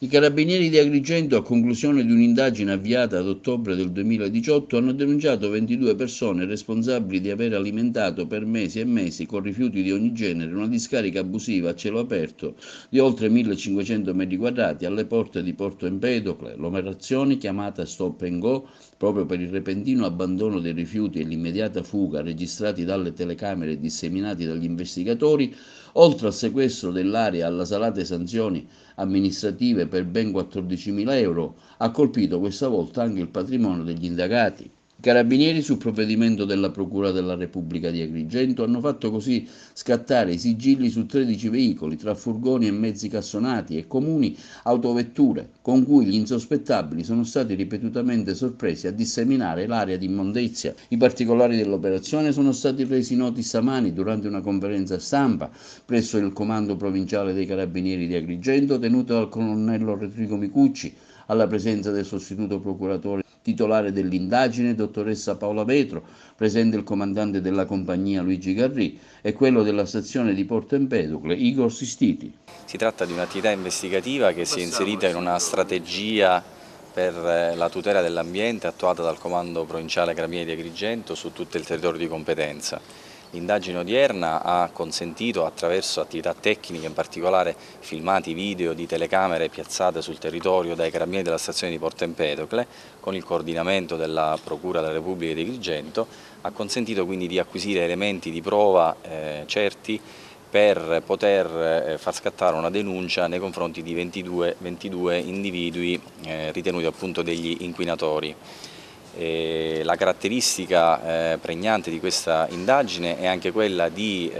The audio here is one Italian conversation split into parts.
I carabinieri di Agrigento, a conclusione di un'indagine avviata ad ottobre del 2018, hanno denunciato 22 persone responsabili di aver alimentato per mesi e mesi con rifiuti di ogni genere una discarica abusiva a cielo aperto di oltre 1500 metri quadrati alle porte di Porto Empedocle. L'operazione, chiamata Stop and Go, proprio per il repentino abbandono dei rifiuti e l'immediata fuga registrati dalle telecamere e disseminati dagli investigatori, oltre al sequestro dell'area e alla salate sanzioni amministrative per ben 14.000 euro, ha colpito questa volta anche il patrimonio degli indagati. I carabinieri, su provvedimento della Procura della Repubblica di Agrigento, hanno fatto così scattare i sigilli su 13 veicoli, tra furgoni e mezzi cassonati e comuni autovetture, con cui gli insospettabili sono stati ripetutamente sorpresi a disseminare l'area di immondizia. I particolari dell'operazione sono stati resi noti stamani durante una conferenza stampa presso il comando provinciale dei Carabinieri di Agrigento, tenuto dal colonnello Rodrigo Micucci, alla presenza del sostituto procuratore titolare dell'indagine, dottoressa Paola Vetro, presente il comandante della compagnia Luigi Garrì e quello della stazione di Porto Empedocle, Igor Sistiti. Si tratta di un'attività investigativa che si è inserita in una strategia per la tutela dell'ambiente attuata dal Comando Provinciale Carabinieri di Agrigento su tutto il territorio di competenza. L'indagine odierna ha consentito, attraverso attività tecniche, in particolare filmati video di telecamere piazzate sul territorio dai carabinieri della stazione di Porto Empedocle, con il coordinamento della Procura della Repubblica di Agrigento, ha consentito quindi di acquisire elementi di prova certi per poter far scattare una denuncia nei confronti di 22 individui ritenuti appunto degli inquinatori. La caratteristica pregnante di questa indagine è anche quella di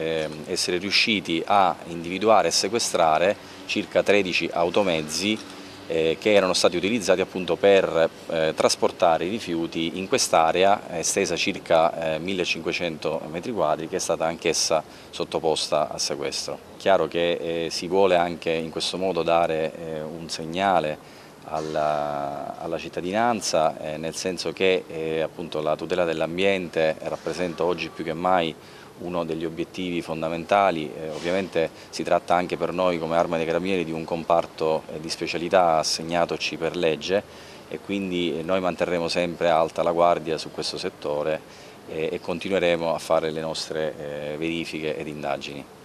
essere riusciti a individuare e sequestrare circa 13 automezzi che erano stati utilizzati appunto per trasportare i rifiuti in quest'area estesa circa 1500 metri quadri, che è stata anch'essa sottoposta a sequestro. Chiaro che si vuole anche in questo modo dare un segnale alla cittadinanza, nel senso che appunto la tutela dell'ambiente rappresenta oggi più che mai uno degli obiettivi fondamentali. Ovviamente si tratta anche per noi come Arma dei Carabinieri di un comparto di specialità assegnatoci per legge, e quindi noi manterremo sempre alta la guardia su questo settore e continueremo a fare le nostre verifiche ed indagini.